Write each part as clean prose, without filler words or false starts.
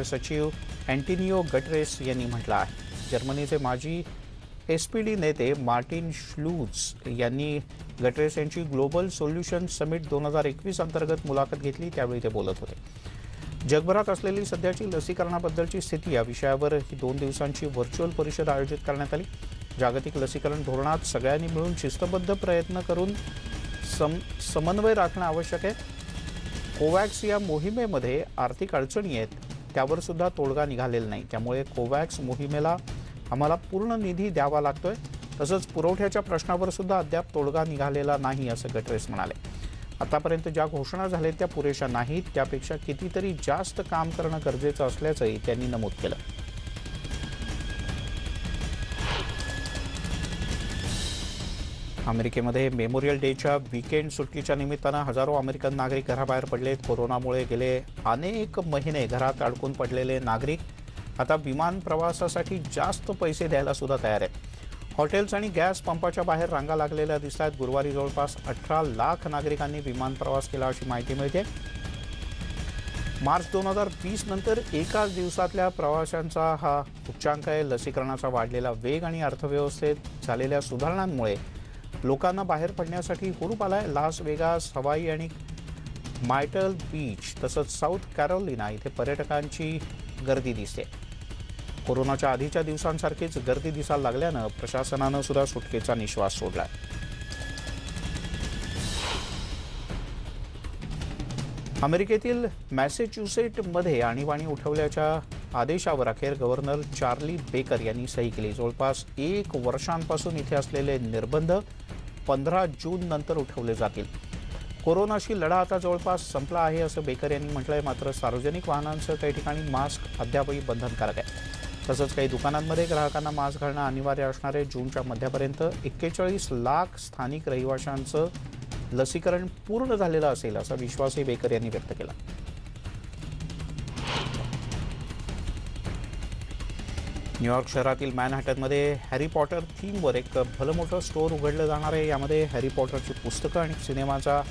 सचिव अँटिनिओ गटरेस यांनी म्हटलं आहे. जर्मनीचे माजी SPD नेते मार्टिन श्लूज यांनी गटरेस यांची ग्लोबल सोल्युशन समिट 2021 अंतर्गत मुलाखत घेतली. त्यावेळी ते बोलत होते. जगभरात असलेली सध्याची लसीकरणाबद्दलची स्थिती या विषयावर ही 2 दिवसांची व्हर्च्युअल परिषद आयोजित करण्यात आली. जागतिक लसीकरण धोरणात सगळ्यांनी मिळून शिस्तबद्ध प्रयत्न करून समन्वय राखणे आवश्यक आहे. कोवॅक्स या मोहिमेमध्ये आर्थिक अडचणी आहेत, त्यावर सुद्धा तोडगा निघालेला नाही. त्यामुळे कोवॅक्स मोहिमेला आम्हाला पूर्ण निधी द्यावा लागतोय. तसंच पुरवठ्याच्या प्रश्नावर सुद्धा अद्याप तोडगा निघालेला नाही, असं गटरेस म्हणाले. आतापर्यंत ज्या घोषणा झाल्या त्या पुरेशा नाहीत, त्यापेक्षा कितीतरी जास्त काम करणं गरजेचं असल्याचंही त्यांनी नमूद केलं. अमेरिकेमध्ये मेमोरियल डेच्या वीकेंड सुट्टीच्या निमित्तानं हजारो अमेरिकन नागरिक घराबाहेर पडलेत. कोरोनामुळे गेले अनेक महिने घरात अडकून पडलेले नागरिक आता विमान प्रवासासाठी जास्त पैसे द्यायला सुद्धा तयार आहेत. हॉटेल्स आणि गॅस पंपाच्या बाहेर रांगा लागलेल्या दिसत आहेत. गुरुवारी जवळपास 18 लाख नागरिकांनी विमान प्रवास केला अशी माहिती मिळते. मार्च 2020 नंतर एकाच दिवसातल्या प्रवाशांचा हा उच्चांक आहे. लसीकरणाचा वाढलेला वेग आणि अर्थव्यवस्थेत झालेल्या सुधारणांमुळे लोकांना बाहेर पडण्यासाठी हुरूप आलाय. लास वेगास, हवाई आणि मायटल बीच तसंच साऊथ कॅरोलिना इथे पर्यटकांची गर्दी दिसते. कोरोनाच्या आधीच्या दिवसांसारखीच गर्दी दिसायला लागल्यानं प्रशासनानं सुद्धा सुटकेचा निश्वास सोडलाय. अमेरिकेतील मॅसेच्युसेट्समध्ये आणीबाणी उठवल्याच्या आदेशावर अखेर गव्हर्नर चार्ली बेकर यांनी सही केली. जवळपास 1 वर्षांपासून इथे असलेले निर्बंध 15 जून नंतर उठवले जातील. कोरोनाशी लढा आता जवळपास संपला आहे, असं बेकर यांनी म्हटलंय. मात्र सार्वजनिक वाहनांसह काही ठिकाणी मास्क अद्यापही बंधनकारक आहे. तसंच काही दुकानांमध्ये ग्राहकांना मास्क घालणं अनिवार्य असणार आहे. जूनच्या मध्यापर्यंत 41 लाख स्थानिक रहिवाशांचं लसीकरण पूर्ण झालेलं असेल, असा विश्वासही बेकर यांनी व्यक्त केला. न्यूयॉर्क शहरातील मॅनहॅटनमध्ये हॅरी पॉटर थीमवर एक भलं मोठं स्टोअर उघडलं जाणार आहे. यामध्ये हॅरी पॉटरची पुस्तकं आणि सिनेमाचा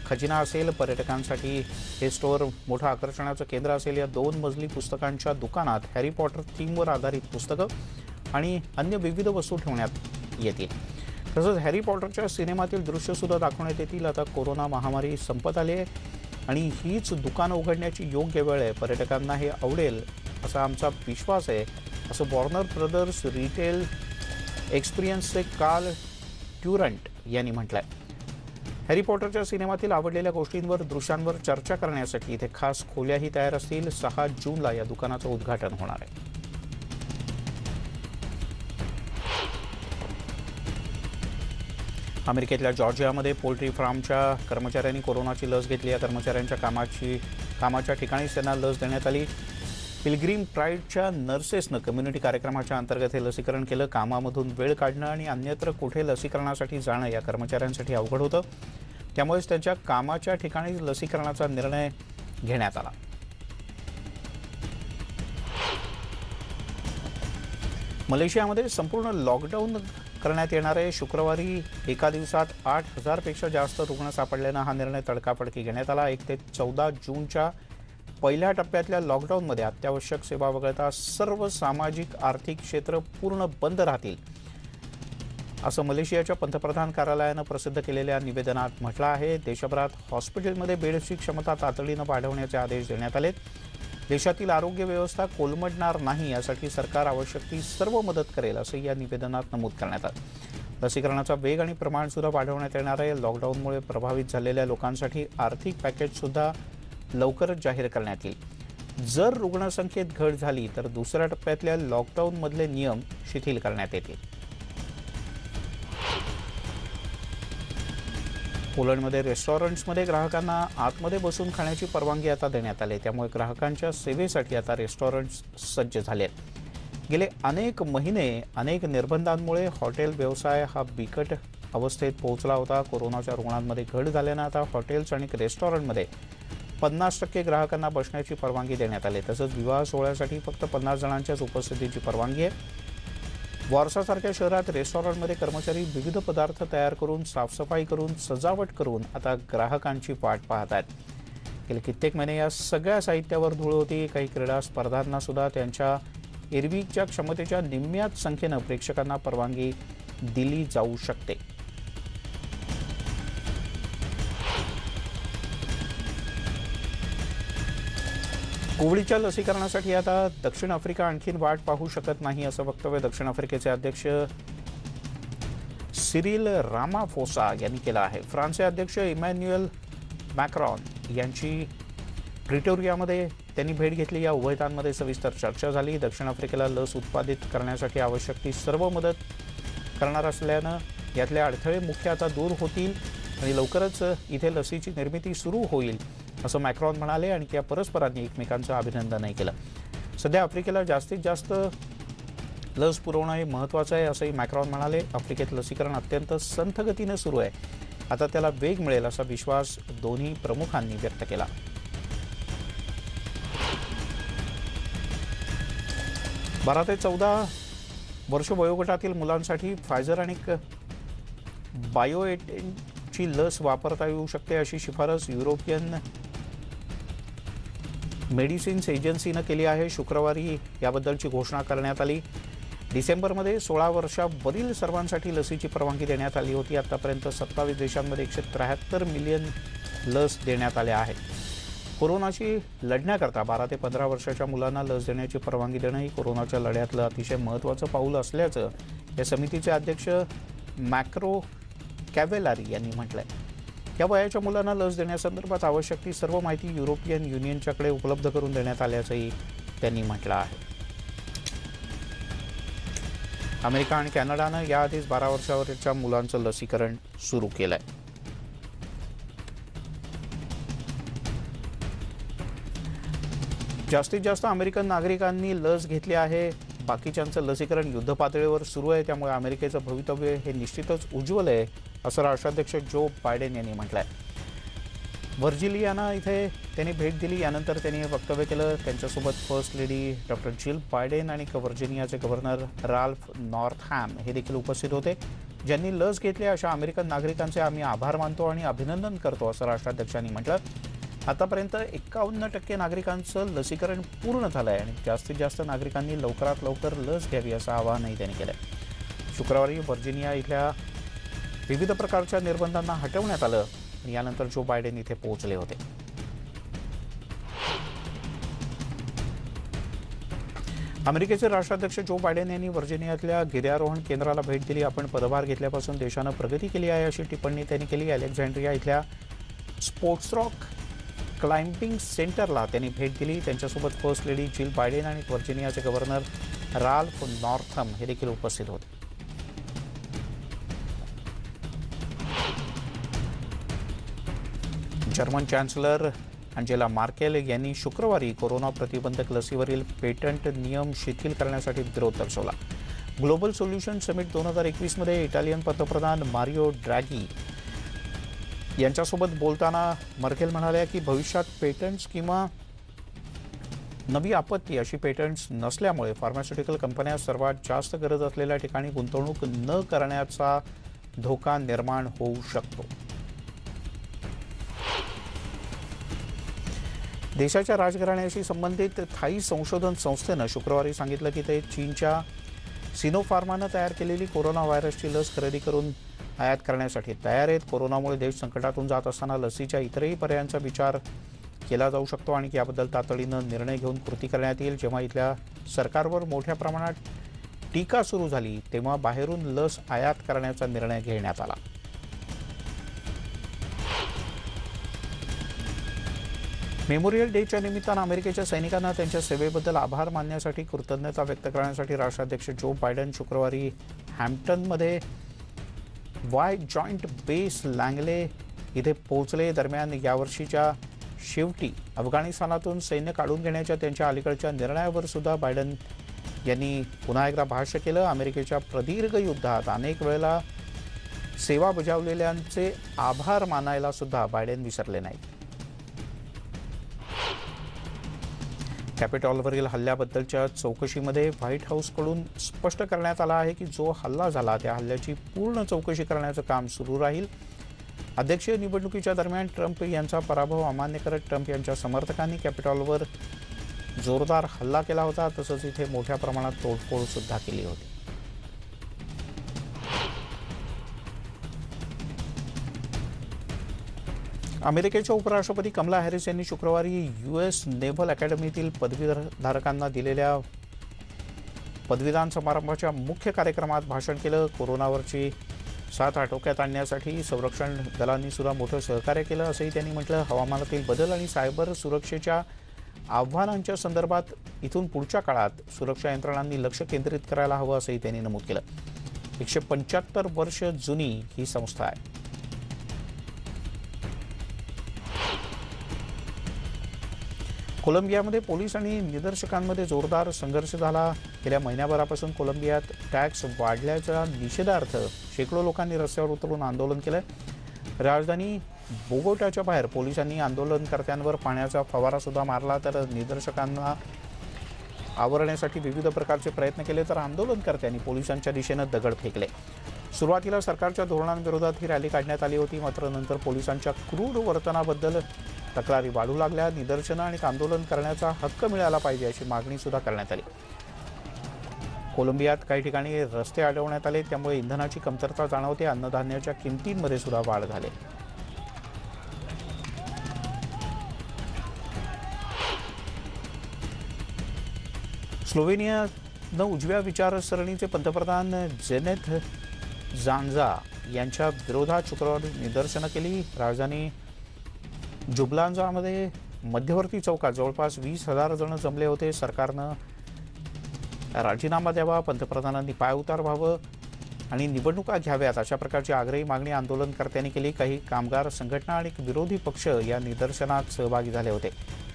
खजिना असेल. पर्यटकांसाठी हे स्टोअर मोठं आकर्षणाचं केंद्र असेल. या 2 मजली पुस्तकांच्या दुकानात हॅरी पॉटर थीमवर आधारित पुस्तकं आणि अन्य विविध वस्तू ठेवण्यात येतील. तसंच हॅरी पॉटरच्या सिनेमातील दृश्यसुद्धा दाखवण्यात येतील. आता कोरोना महामारी संपत आली आहे आणि हीच दुकानं उघडण्याची योग्य वेळ आहे. पर्यटकांना हे आवडेल असा आमचा विश्वास आहे, असं वॉर्नर ब्रदर्स रिटेल एक्सपिरियन्सचे कार्ल ट्युरंट यांनी म्हटलंय. हॅरी पॉटरच्या सिनेमातील आवडलेल्या गोष्टींवर, दृश्यांवर चर्चा करण्यासाठी इथे खास खोल्याही तयार असतील. 6 जूनला या दुकानाचं उद्घाटन होणार आहे. अमेरिकेतल्या जॉर्जियामध्ये पोल्ट्री फार्मच्या कर्मचाऱ्यांनी कोरोनाची लस घेतली. या कर्मचाऱ्यांच्या कामाच्या ठिकाणीच त्यांना लस देण्यात आली. पिलग्रीम प्राईडच्या नर्सेसनं कम्युनिटी कार्यक्रमाच्या अंतर्गत हे लसीकरण केलं. कामामधून वेळ काढणं आणि अन्यत्र कुठे लसीकरणासाठी जाणं या कर्मचाऱ्यांसाठी अवघड होतं. त्यामुळेच त्यांच्या कामाच्या ठिकाणी लसीकरणाचा निर्णय घेण्यात आला. मलेशियामध्ये संपूर्ण लॉकडाऊन करण्यात येणार आहे. शुक्रवारी एका दिवसात 8,000 पेक्षा जास्त रुग्ण सापडल्यानं हा निर्णय तडकाफडकी घेण्यात आला. 1 ते 14 जूनच्या पहिल्या टप्प्यातल्या लॉकडाऊनमध्ये अत्यावश्यक सेवा वगळता सर्व सामाजिक आर्थिक क्षेत्र पूर्ण बंद राहतील, असं मलेशियाच्या पंतप्रधान कार्यालयानं प्रसिद्ध केलेल्या निवेदनात म्हटलं आहे. देशभरात हॉस्पिटलमध्ये बेडची क्षमता तातडीनं वाढवण्याचे आदेश देण्यात आलेत. देशातील आरोग्य व्यवस्था कोलमडणार नाही यासाठी सरकार आवश्यक ती सर्व मदत करेल, असं या निवेदनात नमूद करण्यात आलं. लसीकरणाचा वेग आणि प्रमाण सुद्धा वाढवण्यात येणार आहे. लॉकडाऊनमुळे प्रभावित झालेल्या लोकांसाठी आर्थिक पॅकेज सुद्धा लवकरच जाहीर करण्यात येईल. जर रुग्णसंख्येत घट झाली तर दुसऱ्या टप्प्यातल्या लॉकडाऊनमधले नियम शिथिल करण्यात येतील. पोलंडमध्ये रेस्टॉरंट्समध्ये ग्राहकांना आतमध्ये बसून खाण्याची परवानगी आता देण्यात आली. त्यामुळे ग्राहकांच्या सेवेसाठी आता रेस्टॉरंट्स सज्ज झाले आहेत. गेले अनेक महिने अनेक निर्बंधांमुळे हॉटेल व्यवसाय हा बिकट अवस्थेत पोहोचला होता. कोरोनाच्या रुग्णांमध्ये घट झाल्यानं आता हॉटेल्स आणि रेस्टॉरंटमध्ये 50% ग्राहकांना बसण्याची परवानगी देण्यात आली. तसंच विवाह सोहळ्यासाठी फक्त 50 जणांच्याच उपस्थितीची परवानगी आहे. वॉर्सासारख्या शहरात रेस्टॉरंटमध्ये कर्मचारी विविध पदार्थ तयार करून, साफसफाई करून, सजावट करून आता ग्राहकांची वाट पाहत आहेत. गेले कित्येक महिने या सगळ्या साहित्यावर धूळ होती. काही क्रीडा स्पर्धांना सुद्धा त्यांच्या एरवीच्या क्षमतेच्या निम्म्याच संख्येनं प्रेक्षकांना परवानगी दिली जाऊ शकते. कोविडच्या लसीकरणासाठी आता दक्षिण आफ्रिका आणखीन वाट पाहू शकत नाही, असं वक्तव्य दक्षिण आफ्रिकेचे अध्यक्ष सिरिल रामाफोसा यांनी केलं आहे. फ्रान्सचे अध्यक्ष इमॅन्युएल मॅक्रॉन यांची प्रिटोरियामध्ये त्यांनी भेट घेतली. या उभयतांमध्ये सविस्तर चर्चा झाली. दक्षिण आफ्रिकेला लस उत्पादित करण्यासाठी आवश्यक ती सर्व मदत करणार असल्यानं यातले अडथळे मुख्य आता दूर होतील आणि लवकरच इथे लसीची निर्मिती सुरू होईल, असं मॅक्रॉन म्हणाले आणि त्या परस्परांनी एकमेकांचं अभिनंदनही केलं. सध्या आफ्रिकेला जास्तीत जास्त लस पुरवणं हे महत्त्वाचं आहे, असंही मॅक्रॉन म्हणाले. आफ्रिकेत लसीकरण अत्यंत संथ गतीनं सुरू आहे. आता त्याला वेग मिळेल असा विश्वास दोन्ही प्रमुखांनी व्यक्त केला. 12 ते 14 वर्ष वयोगटातील मुलांसाठी फायझर आणि बायोएटेनची लस वापरता येऊ शकते, अशी शिफारस युरोपियन मेडिसिन्स एजन्सीनं केली आहे. शुक्रवारी याबद्दलची घोषणा करण्यात आली. डिसेंबरमध्ये 16 वर्षावरील सर्वांसाठी लसीची परवानगी देण्यात आली होती. आतापर्यंत 27 देशांमध्ये 173 मिलियन लस देण्यात आल्या आहेत. कोरोनाशी लढण्याकरता 12 ते 15 वर्षाच्या मुलांना लस देण्याची परवानगी देणं ही कोरोनाच्या लढ्यातलं अतिशय महत्त्वाचं पाऊल असल्याचं या समितीचे अध्यक्ष मॅक्रो कॅवेलारी यांनी म्हटलंय. या वयाच्या मुलांना लस देण्यासंदर्भात आवश्यक ती सर्व माहिती युरोपियन युनियनच्याकडे उपलब्ध करून देण्यात आल्याचंही त्यांनी म्हटलं आहे. अमेरिका आणि कॅनडानं याआधीच 12 वर्षावरच्या मुलांचं लसीकरण सुरू केलंय. जास्तीत जास्त अमेरिकन नागरिकांनी लस घेतली आहे. बाकीच्यांचं लसीकरण युद्धपातळीवर सुरू आहे. त्यामुळे अमेरिकेचं भवितव्य हे निश्चितच उज्ज्वल आहे, असं राष्ट्राध्यक्ष जो बायडेन यांनी म्हटलंय. व्हर्जिनिया इथे त्यांनी भेट दिली. यानंतर त्यांनी हे वक्तव्य केलं. त्यांच्यासोबत फर्स्ट लेडी डॉक्टर जिल बायडेन आणि व्हर्जिनियाचे गव्हर्नर राल्फ नॉर्थहॅम हे देखील उपस्थित होते. ज्यांनी लस घेतली अशा अमेरिकन नागरिकांचे आम्ही आभार मानतो आणि अभिनंदन करतो, असं राष्ट्राध्यक्षांनी म्हटलं. आतापर्यंत 51% नागरिकांचं लसीकरण पूर्ण झालंय आणि जास्तीत जास्त नागरिकांनी लवकरात लवकर लस घ्यावी असं आवाहनही त्यांनी केलंय. शुक्रवारी व्हर्जिनिया इथल्या विविध प्रकारच्या निर्बंधांना हटवण्यात आलं आणि यानंतर जो बायडेन इथे पोहोचले होते. अमेरिकेचे राष्ट्राध्यक्ष जो बायडेन यांनी व्हर्जिनियातल्या गिर्यारोहण केंद्राला भेट दिली. आपण पदभार घेतल्यापासून देशानं प्रगती केली आहे, अशी टिप्पणी त्यांनी केली. अलेक्झांड्रिया इथल्या स्पोर्ट्स रॉक क्लाइम्बिंग सेंटरला त्यांनी भेट दिली. त्यांच्यासोबत फर्स्ट लेडी जिल बायडेन आणि व्हर्जिनियाचे गव्हर्नर राल्फ नॉर्थम हे देखील उपस्थित होते. जर्मन चान्सलर अंजेला मार्केल यांनी शुक्रवारी कोरोना प्रतिबंधक लसीवरील पेटंट नियम शिथिल करण्यासाठी विरोध दर्शवला. ग्लोबल सोल्युशन समिट 2021 मध्ये इटालियन पंतप्रधान मारिओ ड्रॅगी यांच्यासोबत बोलताना मर्केल म्हणाल्या की भविष्यात पेटंट्स किंवा नवी आपत्ती अशी पेटंट्स नसल्यामुळे फार्मास्युटिकल कंपन्या सर्वात जास्त गरज असलेल्या ठिकाणी गुंतवणूक न करण्याचा धोका निर्माण होऊ शकतो. देशाच्या राजघराण्याशी संबंधित थाई संशोधन संस्थेनं शुक्रवारी सांगितलं की ते चीनच्या सिनोफार्मानं तयार केलेली कोरोना व्हायरसची लस खरेदी करून आयात करण्यासाठी तयार आहेत. कोरोनामुळे देश संकटातून जात असताना लसीच्या इतरही पर्यायांचा विचार केला जाऊ शकतो आणि याबद्दल तातडीनं निर्णय घेऊन कृती करण्यात येईल. जेव्हा इथल्या सरकारवर मोठ्या प्रमाणात टीका सुरू झाली तेव्हा बाहेरून लस आयात करण्याचा निर्णय घेण्यात आला. मेमोरियल डेच्या निमित्तानं अमेरिकेच्या सैनिकांना त्यांच्या सेवेबद्दल आभार मानण्यासाठी कृतज्ञता व्यक्त करण्यासाठी राष्ट्राध्यक्ष जो बायडेन शुक्रवारी हॅम्प्टनमध्ये वाय जॉईंट बेस लँगले इथे पोहोचले. दरम्यान यावर्षीच्या शेवटी अफगाणिस्तानातून सैन्य काढून घेण्याच्या त्यांच्या अलीकडच्या निर्णयावर सुद्धा बायडेन यांनी पुन्हा एकदा भाष्य केलं. अमेरिकेच्या प्रदीर्घ युद्धात अनेक वेळेला सेवा बजावलेल्यांचे आभार मानायला सुद्धा बायडेन विसरले नाहीत. कॅपिटॉलवरील हल्ल्याबद्दलच्या चौकशीमध्ये व्हाईट हाऊसकडून स्पष्ट करण्यात आलं आहे की जो हल्ला झाला त्या हल्ल्याची पूर्ण चौकशी करण्याचं काम सुरू राहील. अध्यक्षीय निवडणुकीच्या दरम्यान ट्रम्प यांचा पराभव अमान्य करत ट्रम्प यांच्या समर्थकांनी कॅपिटॉलवर जोरदार हल्ला केला होता, तसंच इथे मोठ्या प्रमाणात तोडफोड सुद्धा केली होती. अमेरिकेच्या उपराष्ट्रपती कमला हॅरिस यांनी शुक्रवारी US नेव्हल अकॅडमीतील पदवीधारकांना दिलेल्या पदवीदान समारंभाच्या मुख्य कार्यक्रमात भाषण केलं. कोरोनावरची साथ आटोक्यात आणण्यासाठी संरक्षण दलांनी सुद्धा मोठं सहकार्य केलं असंही त्यांनी म्हटलं. हवामानातील बदल आणि सायबर सुरक्षेच्या आव्हानांच्या संदर्भात इथून पुढच्या काळात सुरक्षा यंत्रणांनी लक्ष केंद्रित करायला हवं असंही त्यांनी नमूद केलं. 175 वर्ष जुनी ही संस्था आहे. कोलंबियामध्ये पोलीस आणि निदर्शकांमध्ये जोरदार संघर्ष झाला. गेल्या महिन्याभरापासून कोलंबियात टॅक्स वाढल्याच्या निषेधार्थ शेकडो लोकांनी रस्त्यावर उतरून आंदोलन केलं. राजधानी बोगोटाच्या बाहेर पोलिसांनी आंदोलनकर्त्यांवर पाण्याचा फवारा सुद्धा मारला, तर निदर्शकांना आवरण्यासाठी विविध प्रकारचे प्रयत्न केले, तर आंदोलनकर्त्यांनी पोलिसांच्या दिशेने दगड फेकले. सुरुवातीला सरकारच्या धोरणांविरोधात ही रॅली काढण्यात आली होती, मात्र नंतर पोलिसांच्या क्रूर वर्तनाबद्दल तक्रारी वाढू लागल्या. निदर्शनं आणि आंदोलन करण्याचा हक्क मिळाला पाहिजे अशी मागणी सुद्धा करण्यात आली. कोलंबियात काही ठिकाणी रस्ते अडवण्यात आले, त्यामुळे इंधनाची कमतरता जाणवते. अन्नधान्याच्या किमतींमध्ये सुद्धा वाढ झाली. स्लोव्हेनियानं उजव्या विचारसरणीचे पंतप्रधान जेनेथ जान्जा यांच्या विरोधात शुक्रवारी निदर्शनं केली. राजधानी जुबलान्जामध्ये मध्यवर्ती चौकात जवळपास 20,000 जण जमले होते. सरकारनं राजीनामा द्यावा, पंतप्रधानांनी पायउतार व्हावं आणि निवडणुका घ्याव्यात अशा प्रकारची आग्रही मागणी आंदोलनकर्त्यांनी केली. काही कामगार संघटना आणि विरोधी पक्ष या निदर्शनात सहभागी झाले होते.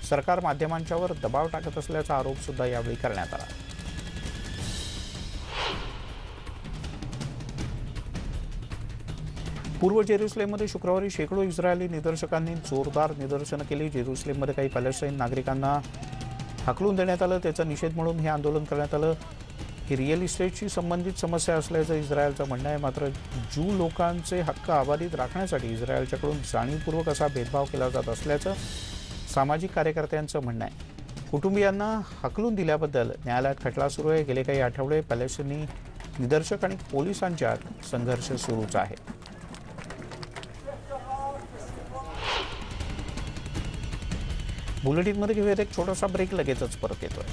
सरकार माध्यमांच्यावर दबाव टाकत असल्याचा आरोप सुद्धा यावेळी करण्यात आला. पूर्व जेरुसलेममध्ये शुक्रवारी शेकडो इस्रायली निदर्शकांनी जोरदार निदर्शनं केली. जेरुसलेममध्ये काही पॅलेस्टाईन नागरिकांना हाकलून देण्यात आलं, त्याचा निषेध म्हणून हे आंदोलन करण्यात आलं. ही रिअल इस्टेटशी संबंधित समस्या असल्याचं इस्रायलचं म्हणणं आहे. मात्र ज्यू लोकांचे हक्क अबाधित राखण्यासाठी इस्रायलच्याकडून जाणीवपूर्वक असा भेदभाव केला जात असल्याचं सामाजिक कार्यकर्त्यांचं म्हणणं आहे. कुटुंबियांना हाकलून दिल्याबद्दल न्यायालयात खटला सुरू आहे. गेले काही आठवडे पॅलेस्टिनी निदर्शक आणि पोलिसांच्यात संघर्ष सुरूच आहे. बुलेटिनमध्ये घेऊयात एक छोटासा ब्रेक, लगेचच परत येतोय.